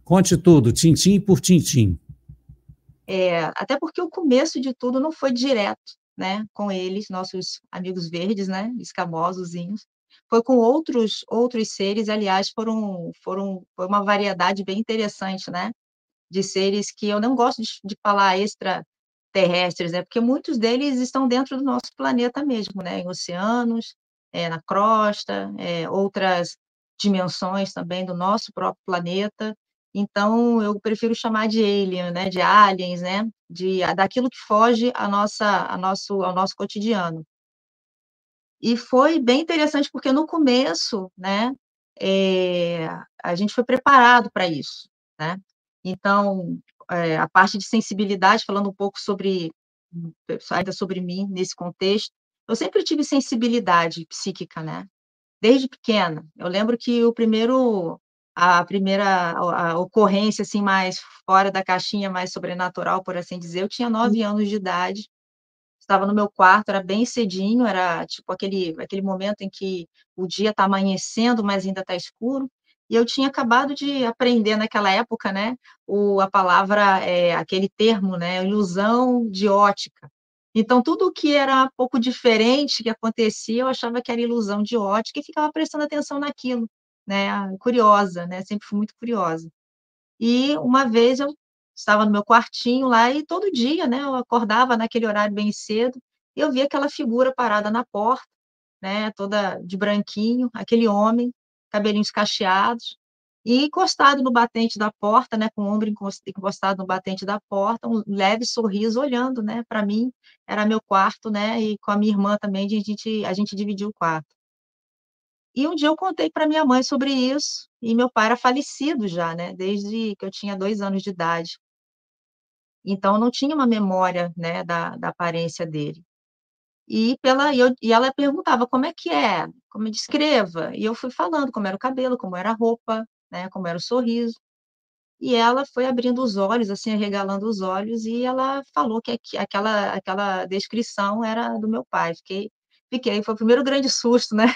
Conte tudo, tintim por tintim. Até porque o começo de tudo não foi direto, né, com eles, nossos amigos verdes, né, escamosozinhos. Foi com outros seres, aliás, foi uma variedade bem interessante, né, de seres que eu não gosto de falar extraterrestres, né, porque muitos deles estão dentro do nosso planeta mesmo, né, em oceanos, na crosta, outras dimensões também do nosso próprio planeta. Então eu prefiro chamar de alien, né, de aliens, né, daquilo que foge ao nosso cotidiano. E foi bem interessante, porque no começo, né, eh, a gente foi preparado para isso, né. Então, a parte de sensibilidade, falando um pouco ainda sobre mim nesse contexto, eu sempre tive sensibilidade psíquica, né, desde pequena. Eu lembro que a primeira a ocorrência, assim, mais fora da caixinha, mais sobrenatural, por assim dizer, eu tinha 9 anos de idade. Estava no meu quarto, era bem cedinho, era tipo aquele momento em que o dia está amanhecendo, mas ainda está escuro, e eu tinha acabado de aprender naquela época, né, a palavra, aquele termo, né, ilusão de ótica. Então tudo o que era pouco diferente que acontecia, eu achava que era ilusão de ótica e ficava prestando atenção naquilo, né, curiosa, né, sempre fui muito curiosa. E uma vez eu estava no meu quartinho lá e todo dia, né, eu acordava naquele horário bem cedo, e eu via aquela figura parada na porta, né, toda de branquinho, aquele homem, cabelinhos cacheados, e encostado no batente da porta, né, com o ombro encostado no batente da porta, um leve sorriso olhando, né, para mim. Era meu quarto, né, e com a minha irmã também, a gente dividiu o quarto. E um dia eu contei para minha mãe sobre isso, e meu pai era falecido já, né, desde que eu tinha 2 anos de idade. Então eu não tinha uma memória, né, da aparência dele. E ela perguntava: "Como é que é? Como descreva". E eu fui falando como era o cabelo, como era a roupa, né, como era o sorriso. E ela foi abrindo os olhos, assim, arregalando os olhos, e ela falou que aquela descrição era do meu pai. Foi o primeiro grande susto, né.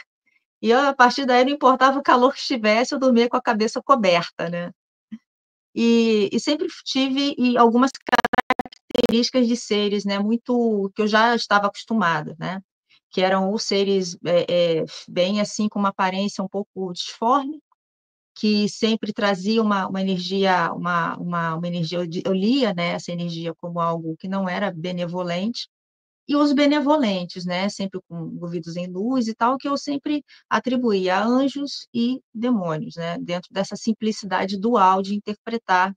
E eu, a partir daí, não importava o calor que estivesse, eu dormia com a cabeça coberta, né. E sempre tive algumas características de seres, né, muito que eu já estava acostumada, né, que eram ou seres, bem, assim, com uma aparência um pouco disforme, que sempre trazia uma energia uma energia, eu lia, né, essa energia como algo que não era benevolente. E os benevolentes, né, sempre envolvidos em luz e tal, que eu sempre atribuía a anjos e demônios, né, dentro dessa simplicidade dual de interpretar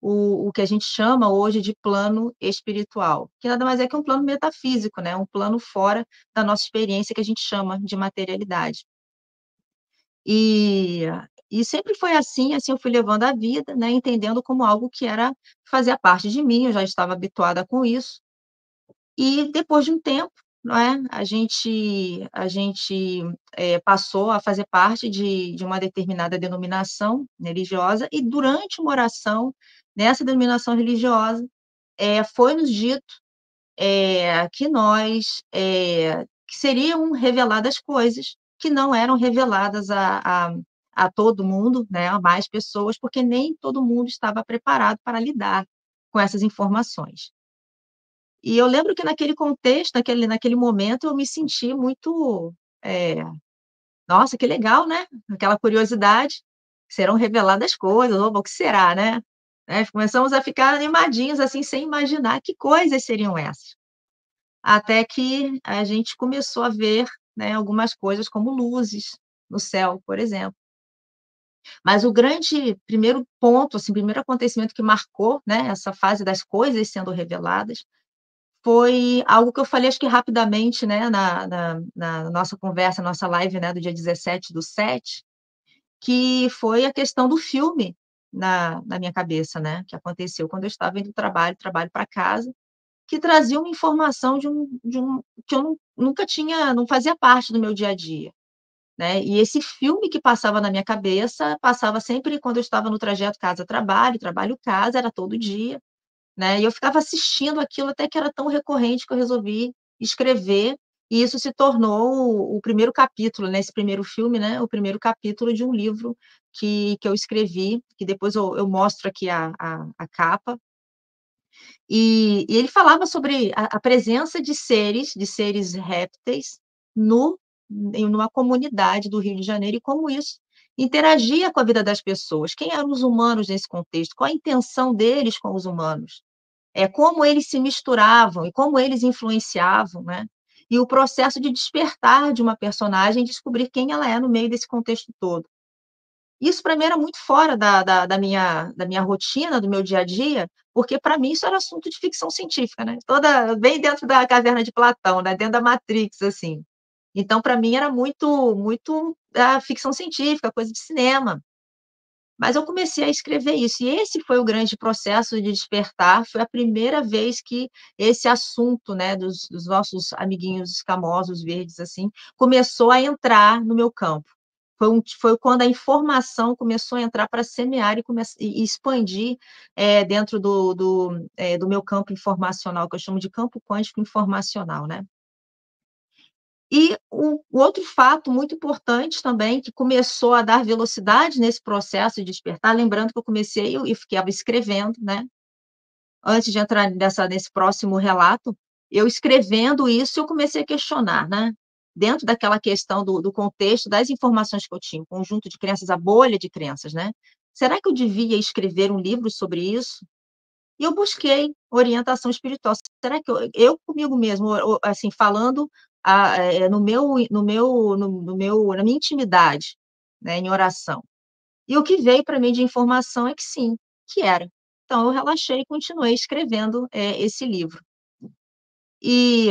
o que a gente chama hoje de plano espiritual, que nada mais é que um plano metafísico, né, um plano fora da nossa experiência, que a gente chama de materialidade. E e sempre foi assim eu fui levando a vida, né, entendendo como algo que fazia parte de mim, eu já estava habituada com isso. E depois de um tempo, não é, a gente passou a fazer parte de uma determinada denominação religiosa, e durante uma oração nessa denominação religiosa, foi-nos dito, que seriam reveladas coisas que não eram reveladas a todo mundo, né, a mais pessoas, porque nem todo mundo estava preparado para lidar com essas informações. E eu lembro que naquele contexto, naquele momento, eu me senti muito, eh, "Nossa, que legal, né", aquela curiosidade, serão reveladas coisas, oba, o que será, né? Começamos a ficar animadinhos, assim, sem imaginar que coisas seriam essas. Até que a gente começou a ver, né, algumas coisas como luzes no céu, por exemplo. Mas o grande primeiro ponto, assim, primeiro acontecimento que marcou, né, essa fase das coisas sendo reveladas, foi algo que eu falei, acho que rapidamente, né, na nossa conversa, nossa live, né, do dia 17/7, que foi a questão do filme na minha cabeça, né, que aconteceu quando eu estava indo do trabalho para casa, que trazia uma informação de um que eu nunca tinha, não fazia parte do meu dia a dia, né. E esse filme que passava na minha cabeça, passava sempre quando eu estava no trajeto casa-trabalho, trabalho-casa, era todo dia, né, e eu ficava assistindo aquilo, até que era tão recorrente que eu resolvi escrever, e isso se tornou o primeiro capítulo, né, esse primeiro filme, né, o primeiro capítulo de um livro que eu escrevi, que depois eu mostro aqui a capa. E ele falava sobre a presença de seres répteis no em uma comunidade do Rio de Janeiro e como isso interagia com a vida das pessoas. Quem eram os humanos nesse contexto? Qual a intenção deles com os humanos? Como eles se misturavam e como eles influenciavam, né, e o processo de despertar de uma personagem, descobrir quem ela é no meio desse contexto todo. Isso para mim era muito fora da minha rotina, do meu dia a dia, porque para mim isso era assunto de ficção científica, né, toda bem dentro da caverna de Platão, né, dentro da Matrix, assim. Então para mim era muito, ficção científica, coisa de cinema. Mas eu comecei a escrever isso, e esse foi o grande processo de despertar, foi a primeira vez que esse assunto, né, dos nossos amiguinhos escamosos, verdes, assim, começou a entrar no meu campo. Foi quando a informação começou a entrar para semear e expandir, dentro do meu campo informacional, que eu chamo de campo quântico informacional, né. E o outro fato muito importante também, que começou a dar velocidade nesse processo de despertar, lembrando que eu comecei e ficava escrevendo, né, antes de entrar nesse próximo relato, eu escrevendo isso, eu comecei a questionar, né, dentro daquela questão do contexto, das informações que eu tinha, o conjunto de crenças, a bolha de crenças, né. Será que eu devia escrever um livro sobre isso? E eu busquei orientação espiritual. Será que eu comigo mesmo, o assim, falando, no meu na minha intimidade, né, em oração. E o que veio para mim de informação é que sim, que era. Então eu relaxei e continuei escrevendo, esse livro. E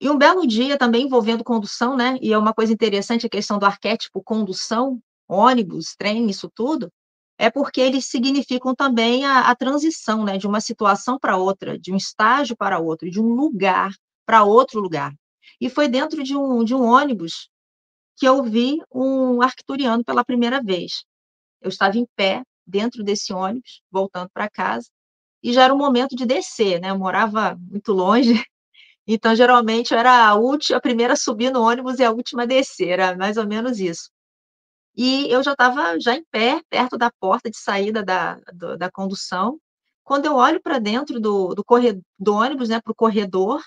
e um belo dia também envolvendo condução, né, e é uma coisa interessante a questão do arquétipo condução, ônibus, trem, isso tudo, é porque eles significam também a transição, né, de uma situação para outra, de um estágio para outro, de um lugar para outro lugar. E foi dentro de um ônibus que eu vi um arcturiano pela primeira vez. Eu estava em pé dentro desse ônibus, voltando para casa, e já era o momento de descer, né, eu morava muito longe, então, geralmente, eu era a primeira a subir no ônibus e a última a descer, era mais ou menos isso. E eu já estava já em pé, perto da porta de saída da condução, quando eu olho para dentro do ônibus, né, para o corredor,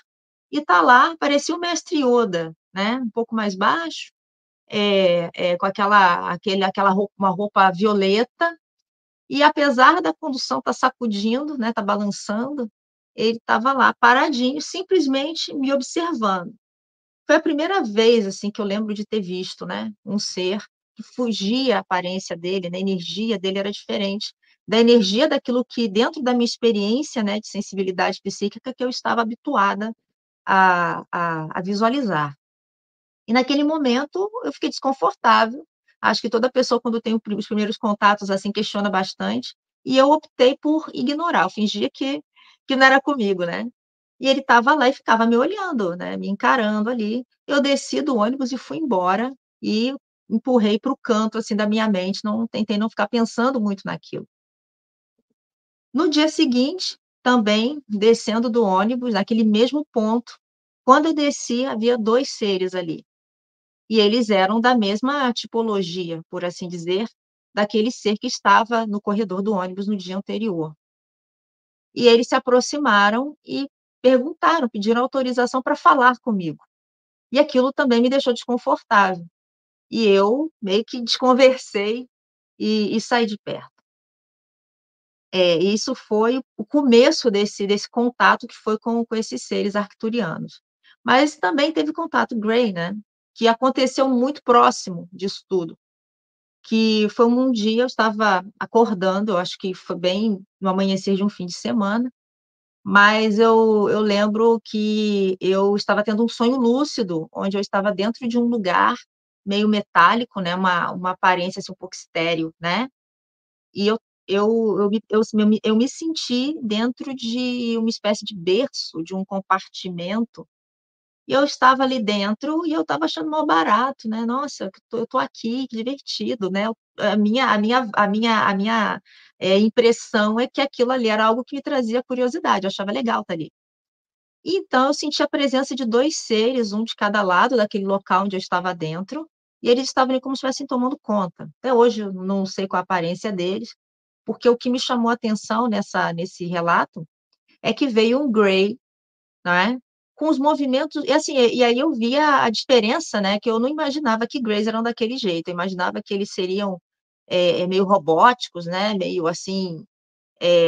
e tá lá, parecia o mestre Yoda, né, um pouco mais baixo, com aquela roupa, uma roupa violeta, e apesar da condução estar sacudindo, né, estar balançando, ele estava lá paradinho, simplesmente me observando. Foi a primeira vez, assim, que eu lembro de ter visto, né, um ser que fugia a aparência dele, né, a energia dele era diferente da energia daquilo que dentro da minha experiência, né, de sensibilidade psíquica que eu estava habituada a visualizar. E naquele momento eu fiquei desconfortável, acho que toda pessoa quando tem os primeiros contatos, assim, questiona bastante, e eu optei por ignorar, eu fingia que não era comigo, né. E ele estava lá e ficava me olhando, né, me encarando ali. Eu desci do ônibus e fui embora, e empurrei para o canto, assim, da minha mente, não tentei não ficar pensando muito naquilo. No dia seguinte, também descendo do ônibus, naquele mesmo ponto, quando eu desci havia 2 seres ali. E eles eram da mesma tipologia, por assim dizer, daquele ser que estava no corredor do ônibus no dia anterior. E eles se aproximaram e perguntaram, pediram autorização para falar comigo. E aquilo também me deixou desconfortável. E eu meio que desconversei e saí de perto. Isso foi o começo desse contato que foi com esses seres arcturianos. Mas também teve contato Grey, né, que aconteceu muito próximo disso tudo. Que foi um dia eu estava acordando, eu acho que foi bem no amanhecer de um fim de semana, mas eu lembro que eu estava tendo um sonho lúcido, onde eu estava dentro de um lugar meio metálico, né, uma aparência, assim, um pouco estéril, né, e eu me senti dentro de uma espécie de berço, de um compartimento, e eu estava ali dentro e eu estava achando mó barato, né, "Nossa, eu tô aqui, que divertido", né, a minha impressão é que aquilo ali era algo que me trazia curiosidade, eu achava legal estar ali. Então eu senti a presença de 2 seres, um de cada lado daquele local onde eu estava dentro, e eles estavam ali como se estivessem tomando conta. Até hoje eu não sei qual a aparência deles, porque o que me chamou a atenção nesse relato, é que veio um grey, né, com os movimentos e assim, e aí eu via a diferença, né, que eu não imaginava que greys eram daquele jeito, eu imaginava que eles seriam, meio robóticos, né, meio assim,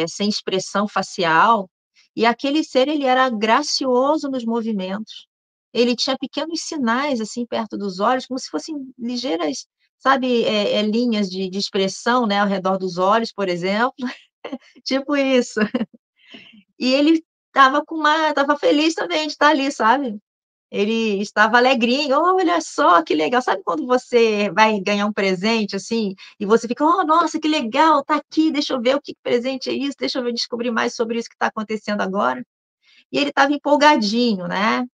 sem expressão facial, e aquele ser ele era gracioso nos movimentos, ele tinha pequenos sinais, assim, perto dos olhos, como se fossem ligeiras, sabe, linhas de expressão, né, ao redor dos olhos, por exemplo, tipo isso. E ele estava feliz também de estar ali, sabe. Ele estava alegrinho: "Olha só que legal", sabe quando você vai ganhar um presente, assim, e você fica: "Oh, nossa, que legal, tá aqui, deixa eu ver o que presente é isso, deixa eu ver descobrir mais sobre isso que está acontecendo agora". E ele estava empolgadinho, né.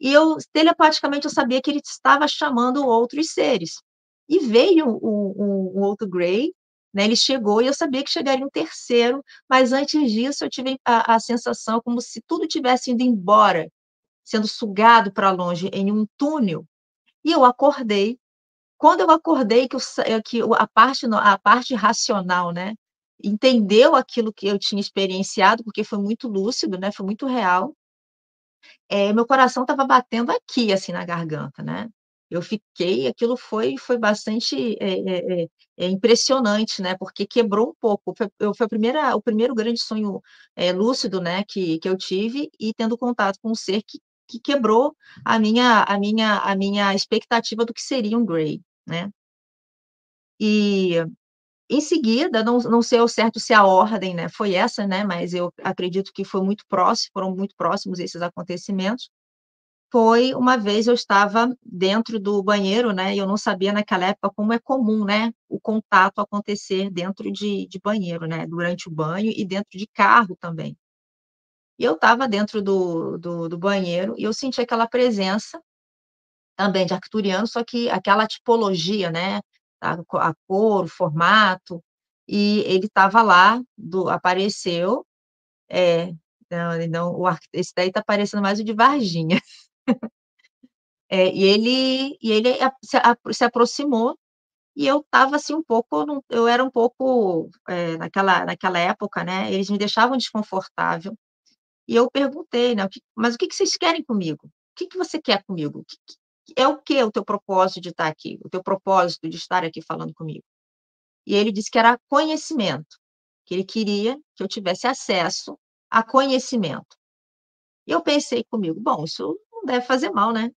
E eu telepaticamente eu sabia que ele estava chamando outros seres. E veio o outro Grey, né, ele chegou e eu sabia que chegaria um terceiro, mas antes disso eu tive a sensação como se tudo tivesse indo embora, sendo sugado para longe em um túnel, e eu acordei. Quando eu acordei que a parte racional, né, entendeu aquilo que eu tinha experienciado, porque foi muito lúcido, né, foi muito real. Meu coração estava batendo aqui, assim, na garganta, né. Eu fiquei aquilo foi bastante, impressionante, né, porque quebrou um pouco, foi o primeiro grande sonho, lúcido, né, que eu tive e tendo contato com um ser que quebrou a minha expectativa do que seria um Grey, né. E, em seguida, não sei ao certo se a ordem, né, foi essa, né, mas eu acredito que foram muito próximos esses acontecimentos. Foi uma vez eu estava dentro do banheiro, né, e eu não sabia naquela época como é comum, né, o contato acontecer dentro de banheiro, né, durante o banho e dentro de carro também. E eu estava dentro do banheiro e eu senti aquela presença também de arcturiano, só que aquela tipologia, né, a cor, o formato, e ele estava lá, apareceu, é, não, esse daí está parecendo mais o de Varginha. E ele se aproximou, e eu estava, assim, um pouco eu era um pouco, naquela época, né, eles me deixavam desconfortável, e eu perguntei, né: "Mas o que que vocês querem comigo? O que que você quer comigo? É o que o teu propósito de estar aqui? O teu propósito de estar aqui falando comigo?". E ele disse que era conhecimento, que ele queria que eu tivesse acesso a conhecimento. E eu pensei comigo: "Bom, isso não deve fazer mal, né".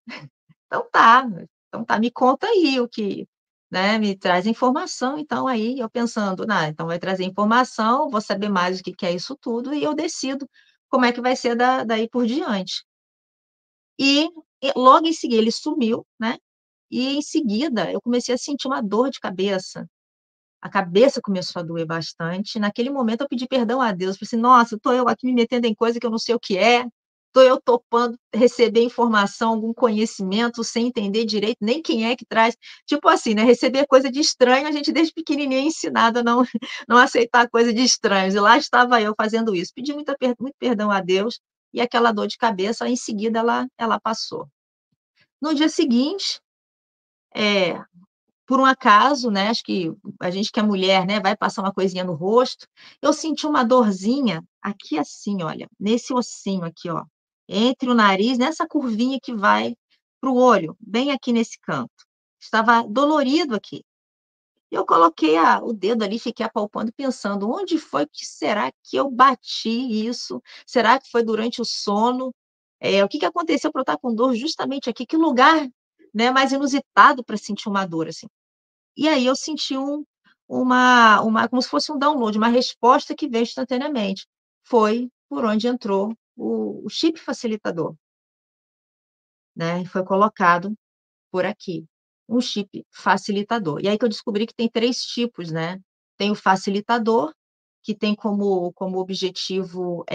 Então tá, me conta aí o que, né, me traz informação então aí, eu pensando: "Ah, então vai trazer informação, vou saber mais o que que é isso tudo e eu decido como é que vai ser daí por diante". E logo em seguida ele sumiu, né, e em seguida eu comecei a sentir uma dor de cabeça. A cabeça começou a doer bastante, naquele momento eu pedi perdão a Deus, falei assim: "Nossa, estou eu aqui me metendo em coisa que eu não sei o que é, estou eu topando receber informação, algum conhecimento, sem entender direito nem quem é que traz", tipo assim, né, receber coisa de estranho, a gente desde pequenininha é ensinado a não não aceitar coisa de estranhos, e lá estava eu fazendo isso. Pedi muito perdão a Deus, e aquela dor de cabeça, em seguida ela passou. No dia seguinte, eh por um acaso, né, acho que a gente que é mulher, né, vai passar uma coisinha no rosto, eu senti uma dorzinha aqui assim, olha, nesse ossinho aqui, ó, entre o nariz, nessa curvinha que vai para o olho, bem aqui nesse canto. Estava dolorido aqui. Eu coloquei o dedo ali, fiquei apalpando pensando: "Onde foi que será que eu bati isso? Será que foi durante o sono? O que que aconteceu para eu estar com dor justamente aqui? Que lugar, né, mais inusitado para sentir uma dor assim?". E aí eu senti uma como se fosse um download, uma resposta que veio instantaneamente. Foi por onde entrou o chip facilitador, né, e foi colocado por aqui, um chip facilitador. E aí que eu descobri que tem 3 tipos, né. Tem o facilitador, que tem como objetivo,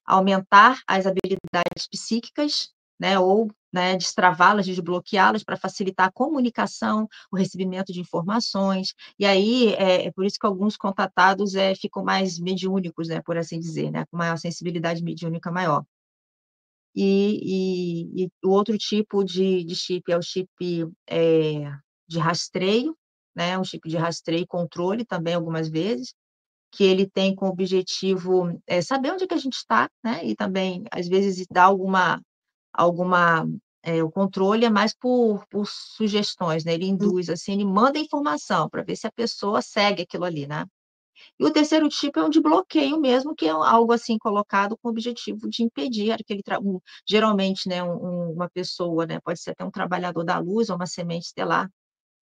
aumentar as habilidades psíquicas, né, ou, né, destravá-las, desbloqueá-las para facilitar a comunicação, o recebimento de informações. E aí, é por isso que alguns contatados, ficam mais mediúnicos, né, por assim dizer, né, com maior sensibilidade mediúnica maior. e o outro tipo de chip é o chip, de rastreio, né, um chip de rastreio e controle também algumas vezes, que ele tem como objetivo, saber onde é que a gente está, né, e também às vezes dar alguma o controle é mais por sugestões, né, ele induz, assim, ele manda informação para ver se a pessoa segue aquilo ali, né. E o terceiro tipo é um de bloqueio mesmo, que é algo, assim, colocado com o objetivo de impedir aquele geralmente, né, uma pessoa, né, pode ser até um trabalhador da luz ou uma semente estelar,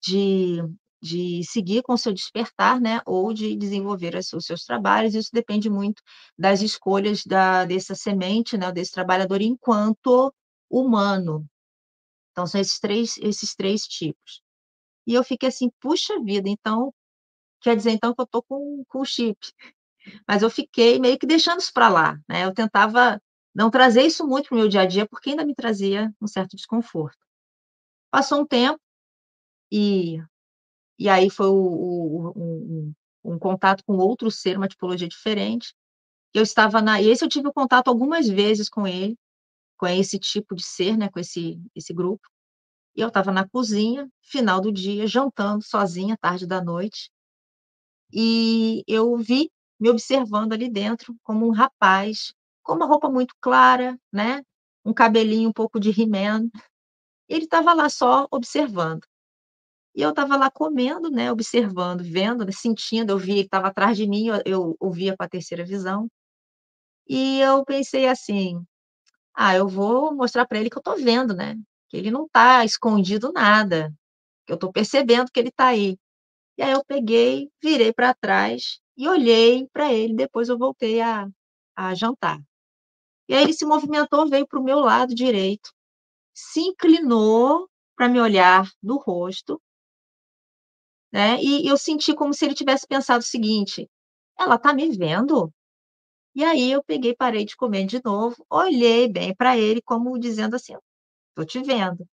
de de seguir com o seu despertar, né, ou de desenvolver os seus trabalhos, isso depende muito das escolhas dessa semente, né, desse trabalhador enquanto humano. Então são esses três tipos. E eu fiquei assim: "Puxa vida, então quer dizer então que eu estou com o chip". Mas eu fiquei meio que deixando isso para lá, né, eu tentava não trazer isso muito para o meu dia a dia, porque ainda me trazia um certo desconforto. Passou um tempo, e e aí foi um contato com outro ser, uma tipologia diferente, eu estava e esse eu tive o contato algumas vezes com ele, com esse tipo de ser, né, com esse grupo, e eu estava na cozinha, final do dia, jantando sozinha, tarde da noite, e eu vi me observando ali dentro como um rapaz, com uma roupa muito clara, né, um cabelinho um pouco de He-Man, ele estava lá só observando. E eu estava lá comendo, né, observando, vendo, né, sentindo, eu vi, ele estava atrás de mim, eu ouvia com a terceira visão, e eu pensei assim: "Ah, eu vou mostrar para ele que eu estou vendo, né, que ele não está escondido nada, que eu estou percebendo que ele está aí". E aí eu peguei, virei para trás e olhei para ele, depois eu voltei a jantar. E aí ele se movimentou, veio para o meu lado direito, se inclinou para me olhar no rosto, né, e eu senti como se ele tivesse pensado o seguinte: "Ela está me vendo?". E aí eu peguei, parei de comer de novo, olhei bem para ele como dizendo assim: "Estou te vendo".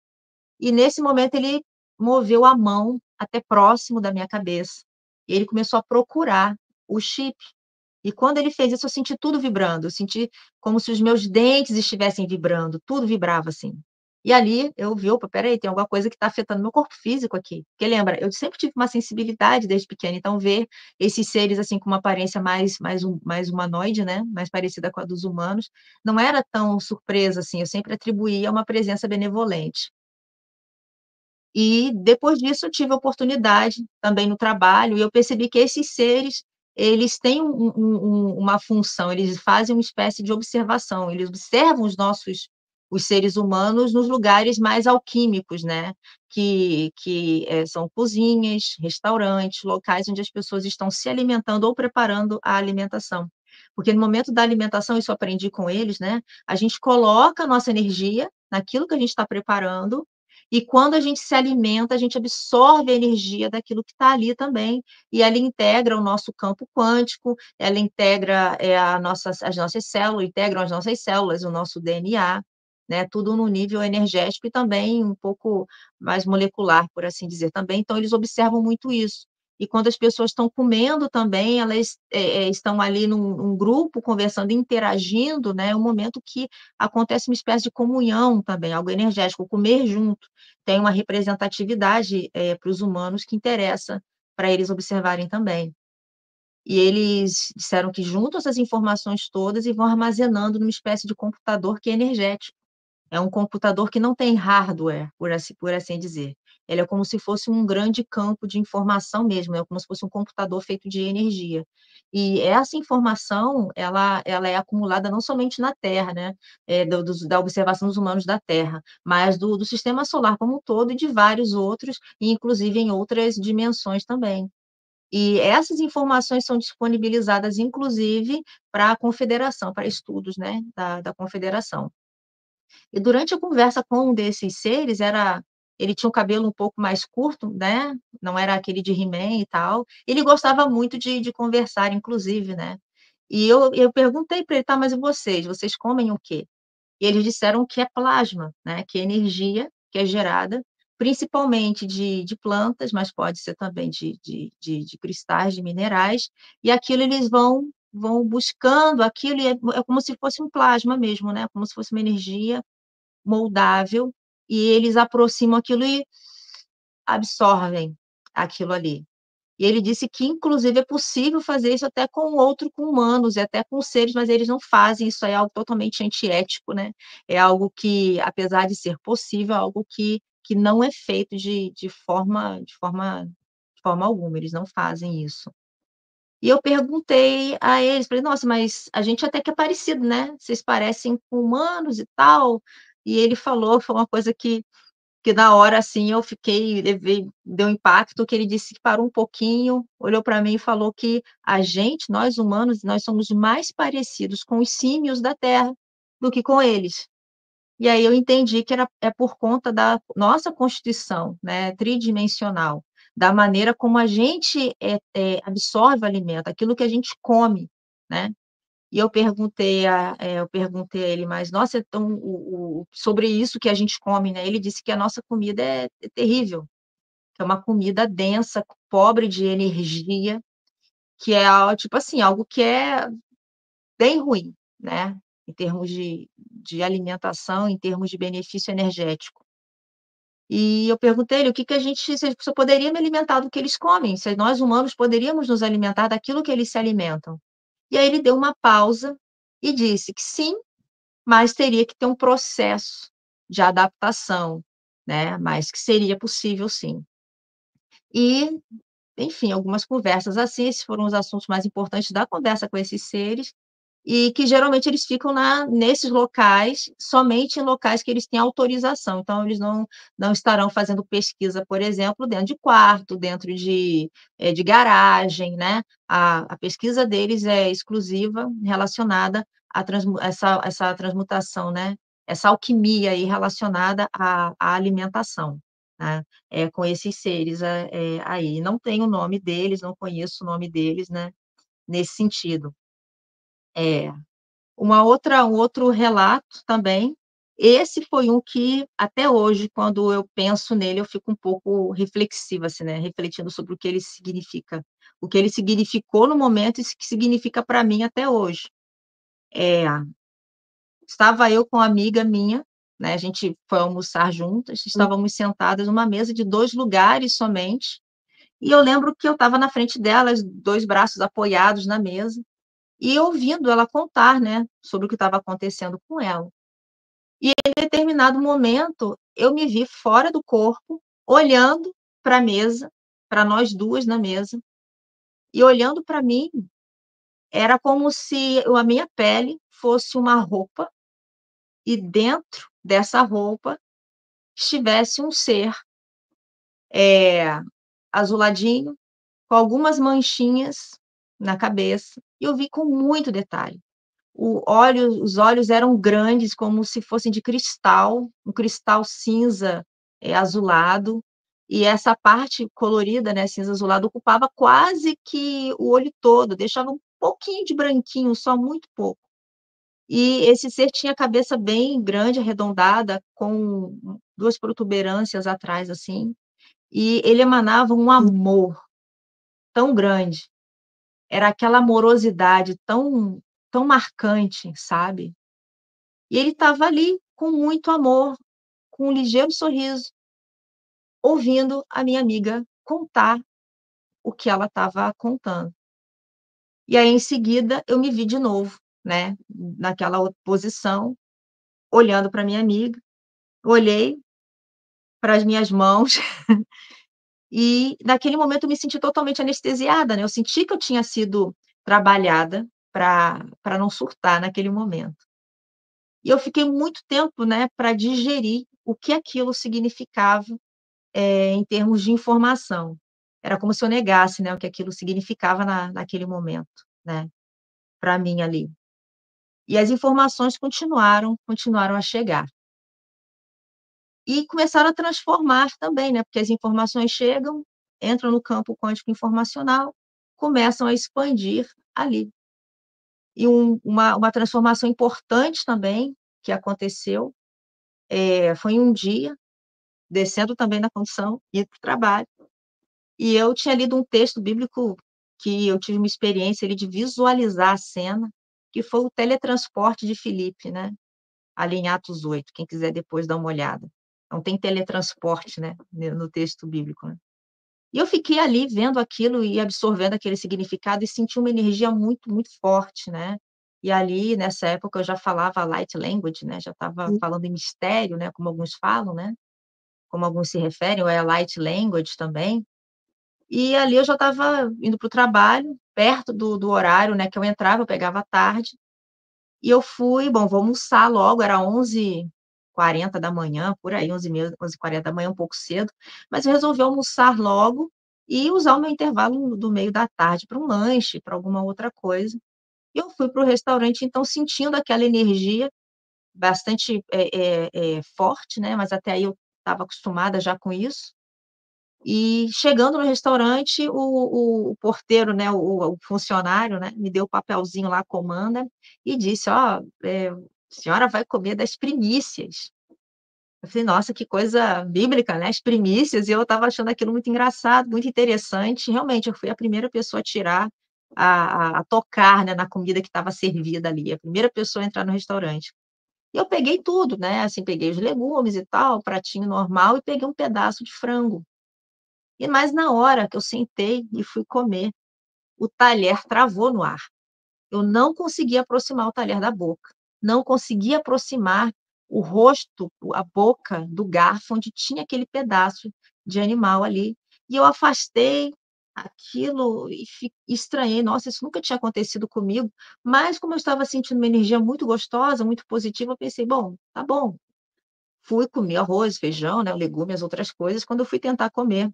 E nesse momento ele moveu a mão até próximo da minha cabeça, e ele começou a procurar o chip. E quando ele fez isso, eu senti tudo vibrando, eu senti como se os meus dentes estivessem vibrando, tudo vibrava assim. E ali eu vi: "Opa, espera aí, tem alguma coisa que está afetando meu corpo físico aqui". Porque lembra, eu sempre tive uma sensibilidade desde pequena, então ver esses seres, assim, com uma aparência mais humanoide, né, mais parecida com a dos humanos, não era tão surpresa assim, eu sempre atribuía a uma presença benevolente. E depois disso eu tive a oportunidade, também no trabalho, e eu percebi que esses seres, eles têm uma função, eles fazem uma espécie de observação, eles observam os seres humanos nos lugares mais alquímicos, né, são cozinhas, restaurantes, locais onde as pessoas estão se alimentando ou preparando a alimentação. Porque no momento da alimentação, isso eu aprendi com eles, né, a gente coloca a nossa energia naquilo que a gente está preparando, e quando a gente se alimenta, a gente absorve a energia daquilo que está ali também, e ela integra o nosso campo quântico, ela integra, as nossas células, integram as nossas células, o nosso DNA, né, tudo no nível energético e também um pouco mais molecular, por assim dizer, também. Então eles observam muito isso. E quando as pessoas estão comendo também, elas, estão ali num grupo conversando, interagindo, né, é um momento que acontece uma espécie de comunhão também, algo energético, comer junto tem uma representatividade, para os humanos que interessa para eles observarem também. E eles disseram que juntam essas informações todas e vão armazenando numa espécie de computador que é energético. É um computador que não tem hardware, por assim dizer. Ele é como se fosse um grande campo de informação mesmo, é como se fosse um computador feito de energia. E essa informação, ela é acumulada não somente na Terra, né, da observação dos humanos da Terra, mas do sistema solar como um todo e de vários outros, e inclusive em outras dimensões também. E essas informações são disponibilizadas inclusive para a confederação, para estudos, né, da confederação. E durante a conversa com um desses seres, ele tinha o cabelo um pouco mais curto, né, não era aquele de He-Man e tal, ele gostava muito de conversar inclusive, né. E eu perguntei para ele: "Tá, mas e vocês comem o quê?". E eles disseram que é plasma, né, que é energia que é gerada principalmente de plantas, mas pode ser também de cristais, de minerais, e aquilo eles vão vão buscando aquilo e é como se fosse um plasma mesmo, né, como se fosse uma energia moldável, e eles aproximam aquilo e absorvem aquilo ali. E ele disse que inclusive é possível fazer isso até com humanos e até com seres, mas eles não fazem, isso aí é algo totalmente antiético, né, é algo que, apesar de ser possível, é algo que não é feito de forma alguma, eles não fazem isso. E eu perguntei a eles, falei: "Nossa, mas a gente até que é parecido, né, vocês parecem com humanos e tal". E ele falou, foi uma coisa que na hora, assim, eu fiquei levei deu impacto, que ele disse que parou um pouquinho, olhou para mim e falou que a gente, nós humanos, nós somos mais parecidos com os símios da Terra do que com eles. E aí eu entendi que é por conta da nossa constituição, né, tridimensional, da maneira como a gente, absorve o alimento, aquilo que a gente come, né. E eu perguntei a ele: "Mas nossa, então o sobre isso que a gente come, né", ele disse que a nossa comida é terrível, que é uma comida densa, pobre de energia, que é tipo assim, algo que é bem ruim, né, em termos de alimentação, em termos de benefício energético. E eu perguntei a ele: "O que que a gente se eu poderia me alimentar do que eles comem, se nós humanos poderíamos nos alimentar daquilo que eles se alimentam?". E aí ele deu uma pausa e disse que sim, mas teria que ter um processo de adaptação, né, mas que seria possível sim. E, enfim, algumas conversas assim, esses foram os assuntos mais importantes da conversa com esses seres, e que geralmente eles ficam nesses locais, somente em locais que eles têm autorização, então eles não estarão fazendo pesquisa, por exemplo, dentro de quarto, dentro de garagem, né. A pesquisa deles é exclusiva relacionada à essa transmutação, né, essa alquimia aí relacionada à alimentação, né, com esses seres, aí. Não tenho o nome deles, não conheço o nome deles, né, nesse sentido. É. Um outro relato também, esse foi um que até hoje, quando eu penso nele, eu fico um pouco reflexiva, assim, né, refletindo sobre o que ele significa. O que ele significou no momento e o que significa para mim até hoje. É, estava eu com uma amiga minha, né, a gente foi almoçar juntas, estávamos sentadas numa mesa de 2 lugares somente, e eu lembro que eu estava na frente delas, 2 braços apoiados na mesa, e ouvindo ela contar, né, sobre o que estava acontecendo com ela. E em determinado momento, eu me vi fora do corpo, olhando para a mesa, para nós 2 na mesa, e olhando para mim, era como se a minha pele fosse uma roupa, e dentro dessa roupa estivesse um ser, eh, azuladinho, com algumas manchinhas na cabeça, e eu vi com muito detalhe. Os olhos eram grandes, como se fossem de cristal, um cristal cinza, azulado, e essa parte colorida, né, cinza azulado, ocupava quase que o olho todo, deixava um pouquinho de branquinho, só muito pouco. E esse ser tinha a cabeça bem grande, arredondada, com 2 protuberâncias atrás, assim, e ele emanava um amor tão grande, era aquela amorosidade tão marcante, sabe. E ele estava ali com muito amor, com um ligeiro sorriso, ouvindo a minha amiga contar o que ela estava contando. E aí, em seguida, eu me vi de novo, né, naquela outra posição, olhando para minha amiga, olhei para as minhas mãos e, naquele momento, eu me senti totalmente anestesiada, né, eu senti que eu tinha sido trabalhada para não surtar naquele momento. E eu fiquei muito tempo, né, para digerir o que aquilo significava, em termos de informação. Era como se eu negasse, né, o que aquilo significava naquele momento, né, para mim ali. E as informações continuaram a chegar. E começaram a transformar também, né, porque as informações chegam, entram no campo quântico informacional, começam a expandir ali. E uma transformação importante também que aconteceu, foi um dia, descendo também na condição, indo para o trabalho, e eu tinha lido um texto bíblico que eu tive uma experiência ali de visualizar a cena, que foi o teletransporte de Filipe, né, ali em Atos 8, quem quiser depois dar uma olhada. Então tem teletransporte, né, no texto bíblico, né. E eu fiquei ali vendo aquilo e absorvendo aquele significado e senti uma energia muito, muito forte, né. E ali, nessa época, eu já falava light language, né, já estava falando em mistério, né, como alguns falam, né, como alguns se referem, ou é light language também. E ali eu já estava indo para o trabalho, perto do horário, né, que eu entrava, eu pegava à tarde, e eu fui: "Bom, vou almoçar logo", era 11h40, por aí, 11h30, 11h40, um pouco cedo, mas eu resolvi almoçar logo e usar o meu intervalo do meio da tarde para um lanche, para alguma outra coisa. E eu fui para o restaurante, então, sentindo aquela energia bastante, forte, né, mas até aí eu estava acostumada já com isso. E chegando no restaurante, o porteiro, né, o funcionário, né, me deu o papelzinho lá, comanda, e disse: "Ó, a senhora vai comer das primícias". Eu falei: "Nossa, que coisa bíblica, né, as primícias", e eu estava achando aquilo muito engraçado, muito interessante. Realmente, eu fui a primeira pessoa a tirar, a tocar, né, na comida que estava servida ali, a primeira pessoa a entrar no restaurante. E eu peguei tudo, né, assim, peguei os legumes e tal, pratinho normal, e peguei um pedaço de frango. E mas na hora que eu sentei e fui comer, o talher travou no ar. Eu não conseguia aproximar o talher da boca, não conseguia aproximar o rosto, a boca do garfo onde tinha aquele pedaço de animal ali. E eu afastei aquilo e estranhei, nossa, isso nunca tinha acontecido comigo, mas como eu estava sentindo uma energia muito gostosa, muito positiva, eu pensei: "Bom, tá bom". Fui comer arroz, feijão, né, o legume, as outras coisas. Quando eu fui tentar comer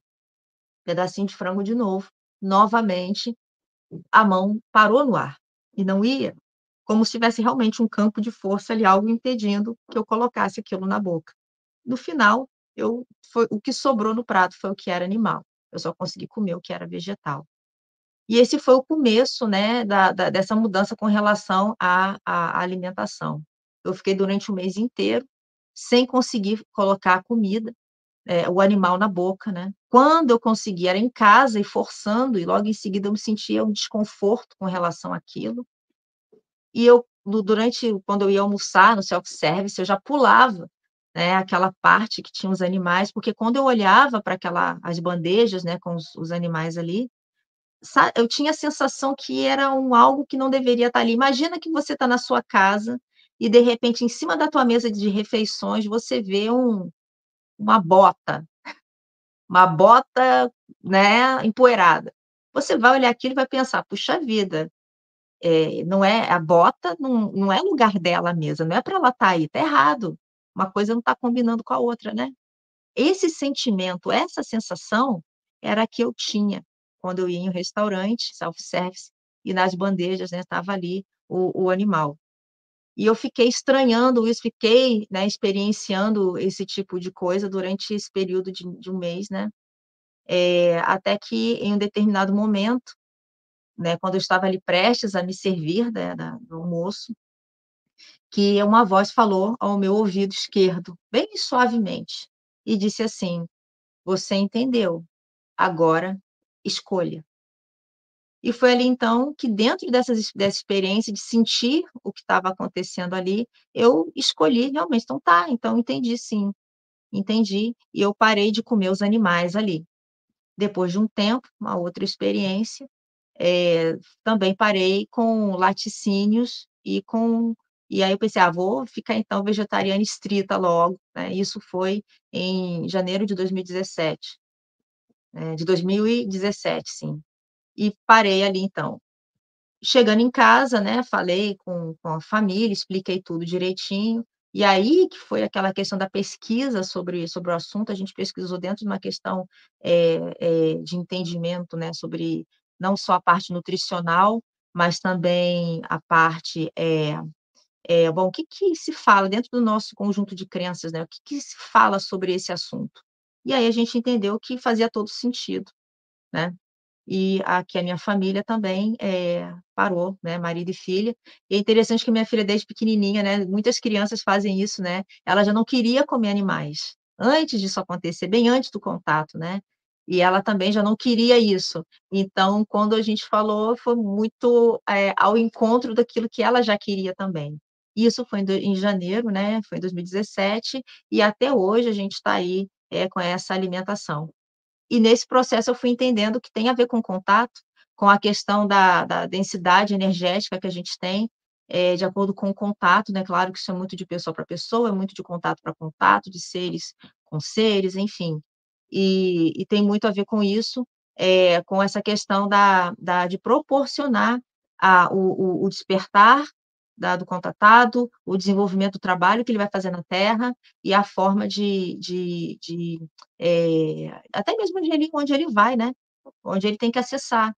pedacinho de frango de novo, novamente, a mão parou no ar, e não ia, como se tivesse realmente um campo de força ali, algo impedindo que eu colocasse aquilo na boca. No final, eu foi o que sobrou no prato foi o que era animal, eu só consegui comer o que era vegetal. E esse foi o começo, né, dessa mudança com relação à alimentação. Eu fiquei durante o mês inteiro sem conseguir colocar a comida, o animal na boca, né. Quando eu consegui era em casa e forçando, e logo em seguida eu me sentia um desconforto com relação àquilo. E eu durante quando eu ia almoçar no self-service, eu já pulava, né, aquela parte que tinha os animais, porque quando eu olhava para aquela as bandejas, né, com os animais ali, eu tinha a sensação que era algo que não deveria estar ali. Imagina que você está na sua casa e, de repente, em cima da tua mesa de refeições, você vê uma bota. Uma bota, né, empoeirada. Você vai olhar aquilo e vai pensar: "Puxa vida, não é a bota não é lugar dela à mesa, não é para ela estar aí, tá errado, uma coisa não está combinando com a outra, né". Esse sentimento, essa sensação, era a que eu tinha quando eu ia em um restaurante self-service e nas bandejas, né, estava ali o animal. E eu fiquei estranhando isso, fiquei, né, experienciando esse tipo de coisa durante esse período de um mês, né. Até que em um determinado momento, né, quando eu estava ali prestes a me servir do almoço, que uma voz falou ao meu ouvido esquerdo, bem suavemente, e disse assim: "Você entendeu, agora escolha". E foi ali então que dentro dessa experiência de sentir o que estava acontecendo ali, eu escolhi realmente, então tá, então entendi sim, entendi, e eu parei de comer os animais ali. Depois de um tempo, uma outra experiência, também parei com laticínios e aí eu pensei: "Ah, vou ficar então vegetariana estrita logo", né, isso foi em janeiro de 2017, de 2017, sim. E parei ali então. Chegando em casa, né, falei com a família, expliquei tudo direitinho, e aí que foi aquela questão da pesquisa sobre o assunto, a gente pesquisou dentro de uma questão, de entendimento, né, sobre não só a parte nutricional, mas também a parte, bom, o que que se fala dentro do nosso conjunto de crenças, né, o que que se fala sobre esse assunto. E aí a gente entendeu que fazia todo sentido, né. E aqui a minha família também, parou, né, marido e filha. E é interessante que minha filha desde pequenininha, né, muitas crianças fazem isso, né, ela já não queria comer animais, antes disso acontecer, bem antes do contato, né. E ela também já não queria isso. Então, quando a gente falou, foi muito, ao encontro daquilo que ela já queria também. Isso foi em janeiro, né, foi em 2017, e até hoje a gente está aí, com essa alimentação. E nesse processo eu fui entendendo que tem a ver com contato, com a questão da densidade energética que a gente tem, de acordo com o contato, né, claro que isso é muito de pessoa para pessoa, é muito de contato para contato, de seres com seres, enfim. E tem muito a ver com isso, com essa questão de proporcionar o despertar do contatado, o desenvolvimento do trabalho que ele vai fazer na Terra e a forma até mesmo onde ele vai, né, onde ele tem que acessar.